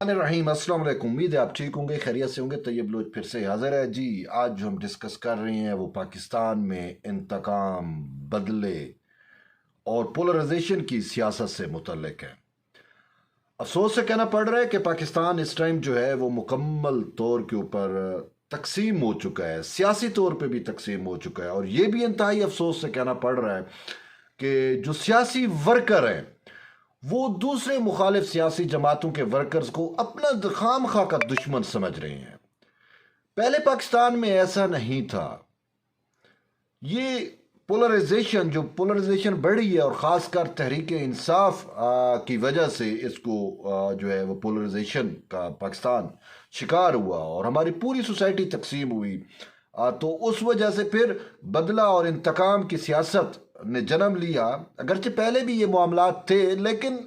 रहीम अस्सलाम वालेकुम। उम्मीद है आप ठीक होंगे, खैरियत से होंगे। तैयब लोग फिर से हाजिर है जी। आज जो हम डिस्कस कर रहे हैं वो पाकिस्तान में इंतकाम, बदले और पोलराइजेशन की सियासत से मुतल्लिक है। अफसोस से कहना पड़ रहा है कि पाकिस्तान इस टाइम जो है वो मुकम्मल तौर के ऊपर तकसीम हो चुका है, सियासी तौर पे भी तकसीम हो चुका है। और ये भी इंतहाई अफसोस से कहना पड़ रहा है कि जो सियासी वर्कर हैं वो दूसरे मुखालिफ सियासी जमातों के वर्कर्स को अपना खाम खा का दुश्मन समझ रहे हैं। पहले पाकिस्तान में ऐसा नहीं था। ये जो पोलराइजेशन बढ़ी है और ख़ासकर तहरीक इंसाफ की वजह से इसको जो है वो पोलराइजेशन का पाकिस्तान शिकार हुआ और हमारी पूरी सोसाइटी तकसीम हुई। तो उस वजह से फिर बदला और इंतकाम की सियासत ने जन्म लिया। अगरचे पहले भी ये मामलात थे लेकिन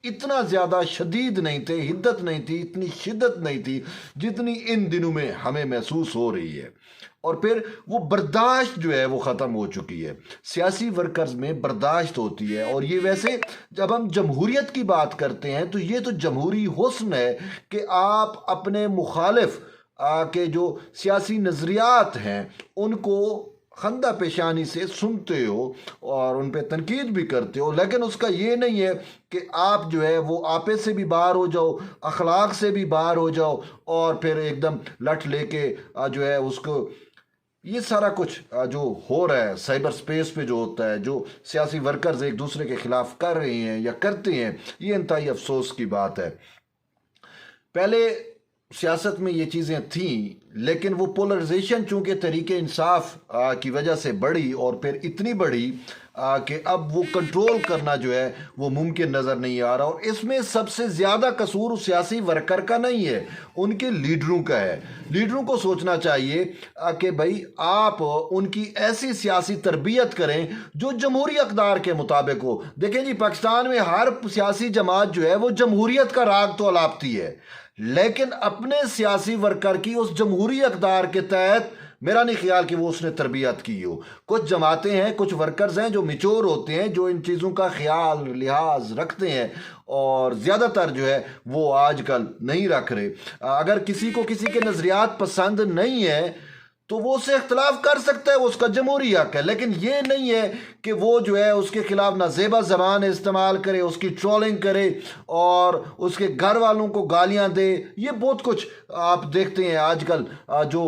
इतना ज़्यादा शदीद नहीं थे, हिद्दत नहीं थी, इतनी शिद्दत नहीं थी जितनी इन दिनों में हमें महसूस हो रही है। और फिर वो बर्दाश्त जो है वो ख़त्म हो चुकी है। सियासी वर्कर्स में बर्दाश्त होती है। और ये वैसे जब हम जमहूरियत की बात करते हैं तो ये तो जमहूरी हुस्न है कि आप अपने मुखालिफ के जो सियासी नज़रियात हैं उनको खंदा पेशानी से सुनते हो और उन पर तनकीद भी करते हो, लेकिन उसका ये नहीं है कि आप जो है वो आपे से भी बाहर हो जाओ, अखलाक से भी बाहर हो जाओ और फिर एकदम लठ लेके जो है उसको ये सारा कुछ जो हो रहा है साइबर स्पेस पे जो होता है, जो सियासी वर्कर्स एक दूसरे के खिलाफ कर रहे हैं या करते हैं, ये इंतहाई अफसोस की बात है। पहले सियासत में ये चीज़ें थीं लेकिन वो पोलराइजेशन चूँकि तरीके इंसाफ की वजह से बढ़ी और फिर इतनी बढ़ी कि अब वो कंट्रोल करना जो है वो मुमकिन नज़र नहीं आ रहा। और इसमें सबसे ज़्यादा कसूर उस सियासी वर्कर का नहीं है, उनके लीडरों का है। लीडरों को सोचना चाहिए कि भाई आप उनकी ऐसी सियासी तरबियत करें जो जमहूरी अक़दार के मुताबिक हो। देखें जी, पाकिस्तान में हर सियासी जमात जो है वो जमहूरियत का राग तो अलापती है, लेकिन अपने सियासी वर्कर की उस जमहूरी अक़दार के तहत मेरा नहीं ख्याल कि वो उसने तरबियत की हो। कुछ जमातें हैं, कुछ वर्कर्स हैं जो मिचोर होते हैं, जो इन चीज़ों का ख्याल लिहाज रखते हैं और ज़्यादातर जो है वो आजकल नहीं रख रहे। अगर किसी को किसी के नज़रियात पसंद नहीं है तो वो उससे इख्तलाफ कर सकता है, वो उसका जमहूरी हक है। लेकिन ये नहीं है कि वो जो है उसके खिलाफ नाजेबा ज़बान इस्तेमाल करे, उसकी ट्रोलिंग करे और उसके घर वालों को गालियां दे। ये बहुत कुछ आप देखते हैं आजकल जो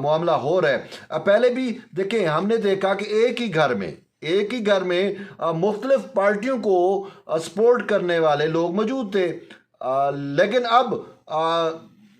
मामला हो रहा है। पहले भी देखें, हमने देखा कि एक ही घर में मुख्तलिफ पार्टियों को सपोर्ट करने वाले लोग मौजूद थे। लेकिन अब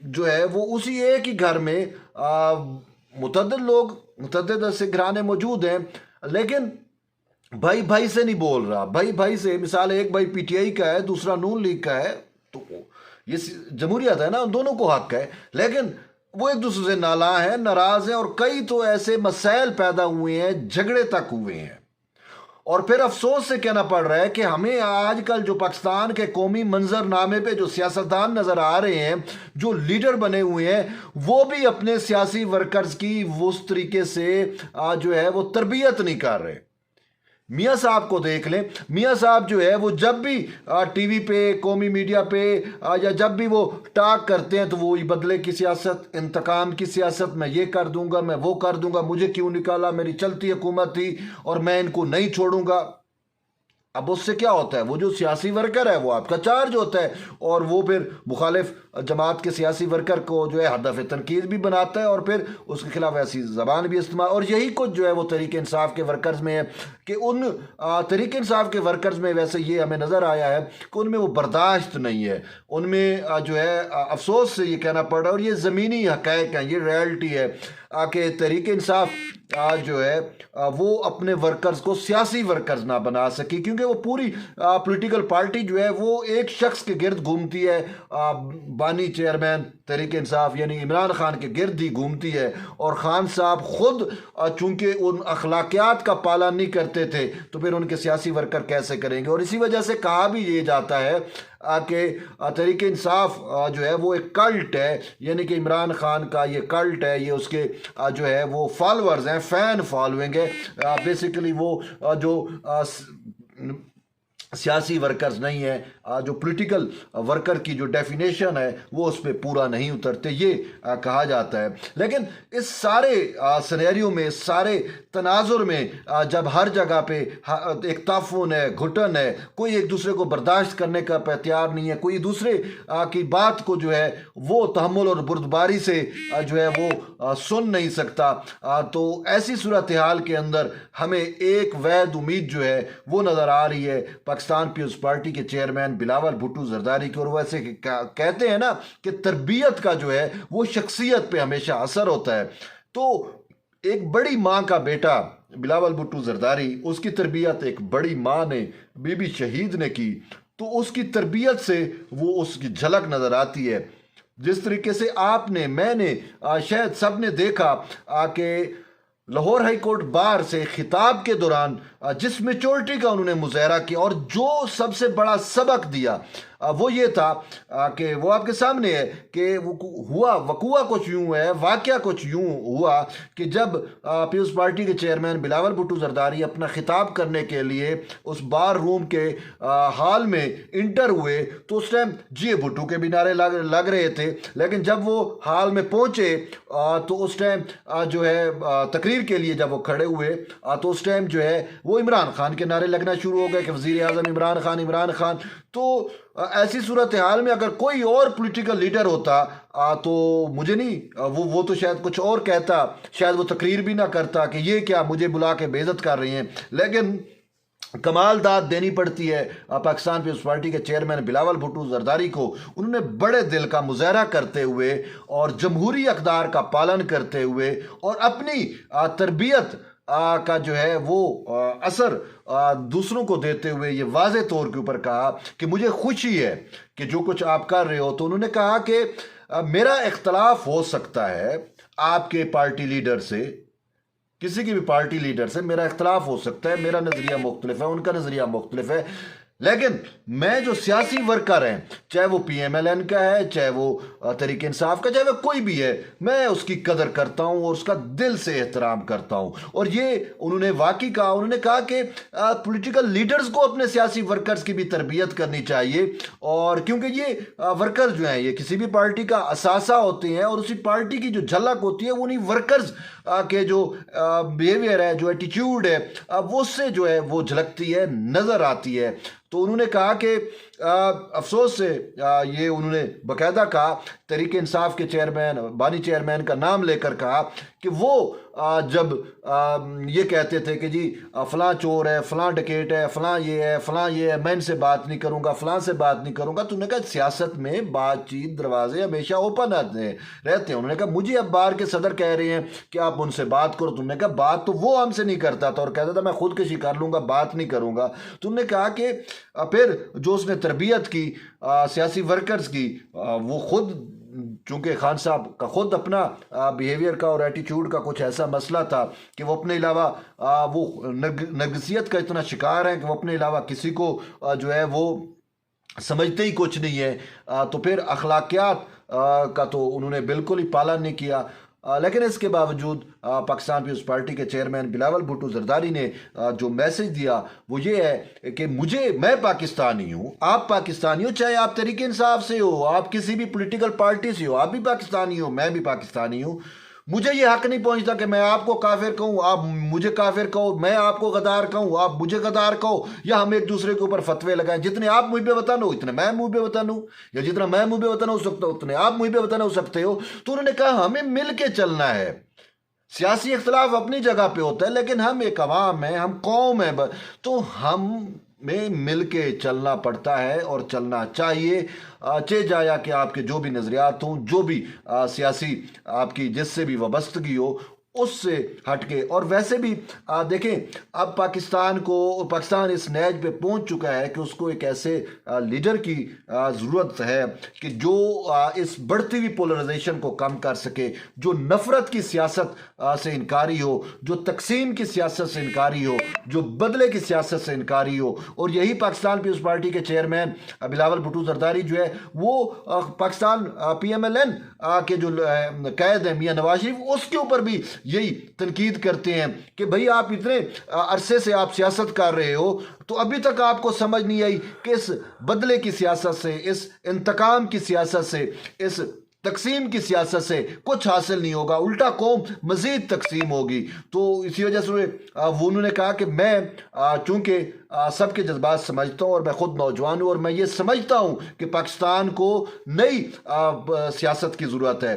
जो है वो उसी एक ही घर में मुतअद्दिद लोग, मुतअद्दिद ऐसे घराने मौजूद हैं, लेकिन भाई भाई से नहीं बोल रहा। भाई भाई से, मिसाल एक भाई पीटीआई का है, दूसरा नून लीग का है, तो ये जमहूरियत है ना, उन दोनों को हक है, लेकिन वो एक दूसरे से नाला है, नाराज हैं और कई तो ऐसे मसाइल पैदा हुए हैं, झगड़े तक हुए हैं। और फिर अफसोस से कहना पड़ रहा है कि हमें आजकल जो पाकिस्तान के कौमी मंजरनामे पे जो सियासतदान नज़र आ रहे हैं, जो लीडर बने हुए हैं, वो भी अपने सियासी वर्कर्स की उस तरीके से जो है वो तरबियत नहीं कर रहे। मियाँ साहब को देख लें, मियाँ साहब जो है वो जब भी टीवी पे, कौमी मीडिया पे या जब भी वो टाक करते हैं तो वो बदले की सियासत, इंतकाम की सियासत, मैं ये कर दूंगा, मैं वो कर दूंगा, मुझे क्यों निकाला, मेरी चलती हुकूमत थी और मैं इनको नहीं छोड़ूंगा। अब उससे क्या होता है, वो जो सियासी वर्कर है वो आपका चार्ज होता है और वो फिर मुखालिफ जमात के सियासी वर्कर को जो है हदफ तनकीद भी बनाता है और फिर उसके खिलाफ ऐसी ज़बान भी इस्तेमाल। और यही कुछ जो है वो तहरीक इंसाफ के वर्कर्स में है कि उन तहरीक इंसाफ के वर्कर्स में वैसे ये हमें नज़र आया है कि उनमें वो बर्दाश्त नहीं है, उनमें जो है अफसोस से ये कहना पड़ रहा है और ये ज़मीनी हक़ाइक़ हैं, ये रियलिटी है कि तहरीक इंसाफ जो है वो अपने वर्कर्स को सियासी वर्कर्स ना बना सकी, क्योंकि वो पूरी पॉलिटिकल पार्टी जो है वो एक शख्स के गिर्द घूमती है। बानी चेयरमैन तहरीक इंसाफ यानी इमरान खान के गिर्द ही घूमती है और खान साहब खुद चूंकि उन अखलाकियात का पालन नहीं करते थे तो फिर उनके सियासी वर्कर कैसे करेंगे। और इसी वजह से कहा भी ये जाता है कि तहरीक इंसाफ जो है वो एक कल्ट है, यानी कि इमरान खान का ये कल्ट है, ये उसके जो है वो फॉलोअर्स हैं, फ़ैन फॉलोइंग है। बेसिकली वो जो सियासी वर्कर्स नहीं है, जो पॉलिटिकल वर्कर की जो डेफिनेशन है वो उस पर पूरा नहीं उतरते, ये कहा जाता है। लेकिन इस सारे सिनेरियो में, सारे तनाजुर में, जब हर जगह पे एक ताफुन है, घुटन है, कोई एक दूसरे को बर्दाश्त करने का तैयार नहीं है, कोई दूसरे की बात को जो है वो तहम्मुल और बुर्दबारी से जो है वो सुन नहीं सकता, तो ऐसी सूरत हाल के अंदर हमें एक वैध उम्मीद जो है वो नज़र आ रही है पाकिस्तान पीपल्स पार्टी के चेयरमैन बिलावल भुट्टो जरदारी की। और वैसे कहते हैं ना कि तरबियत का जो है वो शख्सियत पे हमेशा असर होता है। तो एक बड़ी माँ का बेटा बिलावल भुट्टो जरदारी, उसकी तरबियत एक बड़ी माँ ने, बीबी शहीद ने की, तो उसकी तरबियत से वो उसकी झलक नज़र आती है। जिस तरीके से आपने, मैंने, शायद सब ने देखा कि लाहौर हाई कोर्ट बार से खिताब के दौरान जिस मेच्योरिटी का उन्होंने मुजाहरा किया और जो सबसे बड़ा सबक दिया वो ये था कि वो आपके सामने है कि वकुआ कुछ यूं है, वाकया कुछ यूं हुआ कि जब पीपल्स पार्टी के चेयरमैन बिलावल भुट्टो जरदारी अपना खिताब करने के लिए उस बार रूम के हाल में इंटर हुए, तो उस टाइम जी भुट्टो के भी नारे लग रहे थे। लेकिन जब वो हाल में पहुंचे तो उस टाइम जो है तकरीर के लिए जब वो खड़े हुए तो उस टाइम जो है वो इमरान खान के नारे लगना शुरू हो गए कि वज़ीर आज़म इमरान खान, इमरान खान। तो ऐसी सूरत हाल में अगर कोई और पॉलिटिकल लीडर होता तो मुझे नहीं, वो तो शायद कुछ और कहता, शायद वो तकरीर भी ना करता कि ये क्या मुझे बुला के बेइज्जत कर रही हैं। लेकिन कमाल दाद देनी पड़ती है पाकिस्तान पीपल्स पार्टी के चेयरमैन बिलावल भुट्टो जरदारी को। उन्होंने बड़े दिल का मुजाहरा करते हुए और जमहूरी अक़दार का पालन करते हुए और अपनी तरबियत का जो है वो असर दूसरों को देते हुए ये वाज़े तौर के ऊपर कहा कि मुझे खुशी है कि जो कुछ आप कर रहे हो। तो उन्होंने कहा कि मेरा इख्तलाफ हो सकता है आपके पार्टी लीडर से, किसी की भी पार्टी लीडर से मेरा इख्तलाफ हो सकता है, मेरा नज़रिया मुख्तलिफ है, उनका नज़रिया मुख्तलिफ है, लेकिन मैं जो सियासी वर्कर हैं, चाहे वो PMLN का है, चाहे वो तहरीक इंसाफ का, चाहे वो कोई भी है, मैं उसकी कदर करता हूं और उसका दिल से एहतराम करता हूं। और ये उन्होंने वाकई कहा। उन्होंने कहा कि पॉलिटिकल लीडर्स को अपने सियासी वर्कर्स की भी तरबियत करनी चाहिए, और क्योंकि ये वर्कर्स जो हैं ये किसी भी पार्टी का असासा होते हैं और उसी पार्टी की जो झलक होती है वो उन्हीं वर्कर्स के जो बिहेवियर है, जो एटीट्यूड है, वो उससे जो है वो झलकती है, नज़र आती है। तो उन्होंने कहा कि अफसोस से ये उन्होंने बाकायदा कहा, तहरीक इंसाफ के चेयरमैन, बानी चेयरमैन का नाम लेकर कहा कि वो जब ये कहते थे कि जी फ़लाँ चोर है, फ़लाँ डकैत है, फ़लाँ ये है, फ़लाँ ये है, मैं इनसे बात नहीं करूँगा, फ़लाँ से बात नहीं करूँगा। तो उन्होंने कहा सियासत में बातचीत दरवाजे हमेशा ओपन रहते हैं। उन्होंने कहा मुझे अब बार के सदर कह रहे हैं कि आप उनसे बात करो। तुमने कहा बात तो वो हमसे नहीं करता था और कहता था मैं खुदकुशी कर लूँगा, बात नहीं करूँगा। तुमने कहा कि फिर जो उसने तरबियत की सियासी वर्कर्स की, वो खुद चूंकि खान साहब का खुद अपना बिहेवियर का और एटीट्यूड का कुछ ऐसा मसला था कि वो अपने अलावा वो नर्गिसियत का इतना शिकार है कि वो अपने अलावा किसी को जो है वो समझते ही कुछ नहीं है। तो फिर अखलाकियात का तो उन्होंने बिल्कुल ही पालन नहीं किया। लेकिन इसके बावजूद पाकिस्तान पीपल्स पार्टी के चेयरमैन बिलावल भुट्टो जरदारी ने जो मैसेज दिया वो ये है कि मैं पाकिस्तानी हूँ, आप पाकिस्तानी हो, चाहे आप तहरीक इंसाफ से हो, आप किसी भी पॉलिटिकल पार्टी से हो, आप भी पाकिस्तानी हो, मैं भी पाकिस्तानी हूँ। मुझे ये हक नहीं पहुंचता कि मैं आपको काफिर कहूँ, आप मुझे काफिर कहो, मैं आपको गद्दार कहूँ, आप मुझे गद्दार कहो, या हम एक दूसरे के ऊपर फतवे लगाएं। जितने आप मुझ पे वतन हो इतने मैं मुझ पे वतन हूँ, या जितना मैं मुझ पे वतन हो सकता हूँ उतने आप मुझ पे वतन हो सकते हो। तो उन्होंने कहा हमें मिल के चलना है। सियासी इख्तलाफ अपनी जगह पे होता है, लेकिन हम एक अवाम है, हम कौम है, तो हम में मिल के चलना पड़ता है और चलना चाहिए। चे जाया कि आपके जो भी नज़रियात हों, जो भी सियासी आपकी जिससे भी वाबस्तगी हो, उससे हटके। और वैसे भी देखें अब पाकिस्तान इस नैज पे पहुंच चुका है कि उसको एक ऐसे लीडर की ज़रूरत है कि जो इस बढ़ती हुई पोलराइजेशन को कम कर सके, जो नफ़रत की सियासत से इनकारी हो, जो तकसीम की सियासत से इनकारी हो, जो बदले की सियासत से इनकारी हो। और यही पाकिस्तान पीपल्स पार्टी के चेयरमैन बिलावल भुट्टो जरदारी जो है वो पाकिस्तान PMLN के जो कैद है मियाँ नवाज शरीफ, उसके ऊपर भी यही तनकीद करते हैं कि भाई आप इतने अरसे से आप सियासत कर रहे हो, तो अभी तक आपको समझ नहीं आई कि इस बदले की सियासत से, इस इंतकाम की सियासत से, इस तकसीम की सियासत से कुछ हासिल नहीं होगा, उल्टा कौम मज़ीद तकसीम होगी। तो इसी वजह से वो उन्होंने कहा कि मैं चूँकि सबके जज्बात समझता हूँ और मैं ख़ुद नौजवान हूँ और मैं ये समझता हूँ कि पाकिस्तान को नई सियासत की ज़रूरत है,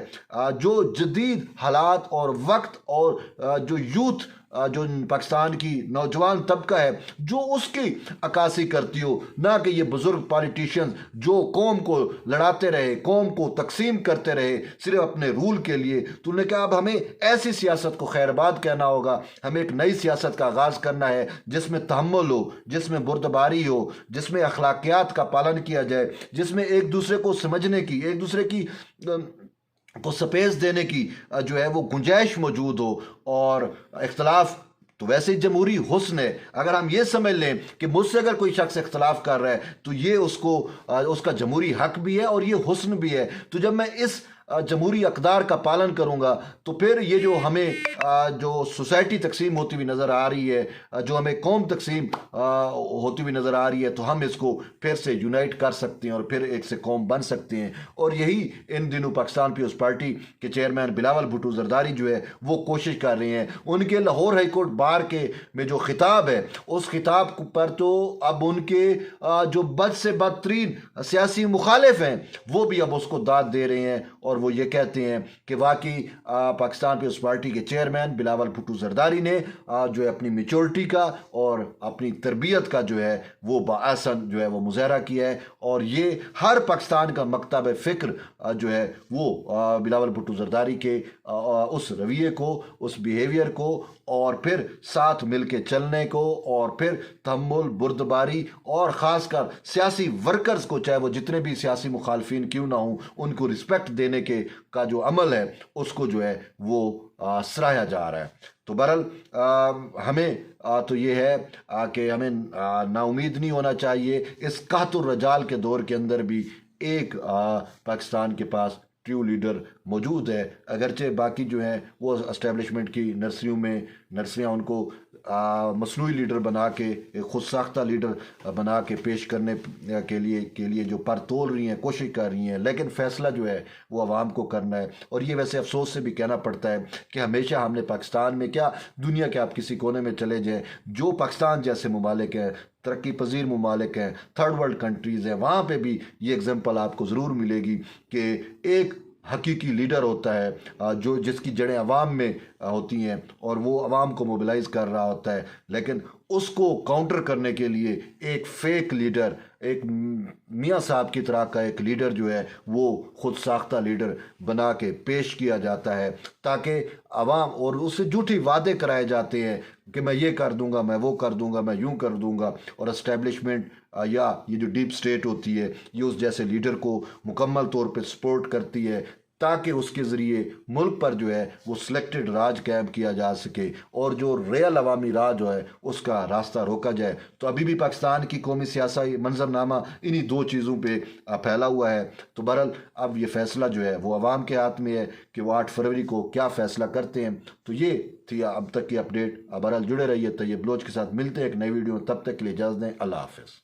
जो जदीद हालात और वक्त और जो यूथ जो पाकिस्तान की नौजवान तबका है जो उसकी अक्कासी करती हो, ना कि ये बुज़ुर्ग पॉलिटिशियंस जो कौम को लड़ाते रहे, कौम को तकसीम करते रहे सिर्फ अपने रूल के लिए। तो उन्होंने कहा अब हमें ऐसी सियासत को खैरबाद कहना होगा, हमें एक नई सियासत का आगाज़ करना है जिसमें तहम्मुल हो, जिसमें बुर्दबारी हो, जिसमें अखलाकियात का पालन किया जाए, जिसमें एक दूसरे को समझने की, एक दूसरे की को स्पेस देने की जो है वो गुंजाइश मौजूद हो। और इख्तलाफ तो वैसे ही जमहूरी हुस्न है, अगर हम ये समझ लें कि मुझसे अगर कोई शख्स इख्तलाफ कर रहा है तो ये उसको उसका जमहूरी हक भी है और ये हुस्न भी है। तो जब मैं इस जमहूरी अक़दार का पालन करूँगा तो फिर ये जो हमें जो सोसाइटी तकसीम होती हुई नज़र आ रही है, जो हमें कौम तकसीम होती हुई नज़र आ रही है, तो हम इसको फिर से यूनाइट कर सकते हैं और फिर एक से कौम बन सकते हैं। और यही इन दिनों पाकिस्तान पीपल्स पार्टी के चेयरमैन बिलावल भुट्टो जरदारी जो है वो कोशिश कर रहे हैं। उनके लाहौर हाई कोर्ट बार के में जो खिताब है उस खिताब पर तो अब उनके जो बद से बदतरीन सियासी मुखालिफ हैं वो भी अब उसको दाद दे रहे हैं और वो ये कहते हैं कि वाकई पाकिस्तान पीपल्स पार्टी के चेयरमैन बिलावल भुट्टो जरदारी ने जो है अपनी मेच्योरिटी का और अपनी तरबियत का जो है वो बाअसन जो है वो मुजाहरा किया है। और ये हर पाकिस्तान का मकतब फ़िक्र जो है वो बिलावल भुट्टो जरदारी के उस रवैये को, उस बिहेवियर को और फिर साथ मिल के चलने को और फिर तहम्मुल, बुर्दबारी और ख़ासकर सियासी वर्कर्स को, चाहे वो जितने भी सियासी मुखालफिन क्यों ना हों, उनको रिस्पेक्ट देने के का जो अमल है उसको जो है वो सराहा जा रहा है। तो बहरहाल हमें तो ये है कि हमें नाउमीद नहीं होना चाहिए। इस कहतुर रजाल के दौर के अंदर भी एक पाकिस्तान के पास ट्रू लीडर मौजूद है, अगरचे बाकी जो हैं वो एस्टेब्लिशमेंट की नर्सरियाँ उनको मसनूई लीडर बना के, एक खुद साख्ता लीडर बना के पेश करने के लिए जो पर तोल रही हैं, कोशिश कर रही हैं, लेकिन फ़ैसला जो है वो आवाम को करना है। और ये वैसे अफसोस से भी कहना पड़ता है कि हमेशा हमने पाकिस्तान में क्या, दुनिया के आप किसी कोने में चले जाएँ, जो पाकिस्तान जैसे ममालिक हैं, तरक्की पजीर ममालिक हैं, थर्ड वर्ल्ड कंट्रीज़ हैं, वहाँ पे भी ये एग्जाम्पल आपको ज़रूर मिलेगी कि एक हकीकी लीडर होता है जो जिसकी जड़ें अवाम में होती हैं और वो अवाम को मोबिलाइज़ कर रहा होता है, लेकिन उसको काउंटर करने के लिए एक फ़ेक लीडर, एक मियाँ साहब की तरह का एक लीडर जो है वो खुद साख्ता लीडर बना के पेश किया जाता है, ताकि अवाम और उससे झूठी वादे कराए जाते हैं कि मैं ये कर दूंगा, मैं वो कर दूंगा, मैं यूं कर दूंगा। और एस्टेब्लिशमेंट या ये जो डीप स्टेट होती है ये उस जैसे लीडर को मुकम्मल तौर पे सपोर्ट करती है ताकि उसके ज़रिए मुल्क पर जो है वो सिलेक्टेड राज कायम किया जा सके और जो रियल अवामी राज जो है उसका रास्ता रोका जाए। तो अभी भी पाकिस्तान की कौमी सियासी मंजरनामा इन्हीं दो चीज़ों पे फैला हुआ है। तो बहरहाल अब ये फ़ैसला जो है वो अवाम के हाथ में है कि वो 8 फरवरी को क्या फ़ैसला करते हैं। तो ये थी अब तक की अपडेट। बहरहाल जुड़े रहिए तैयब बलोच के साथ, मिलते हैं एक नई वीडियो, तब तक के लिए इजाज़त दें, अल्लाह हाफ़िज़।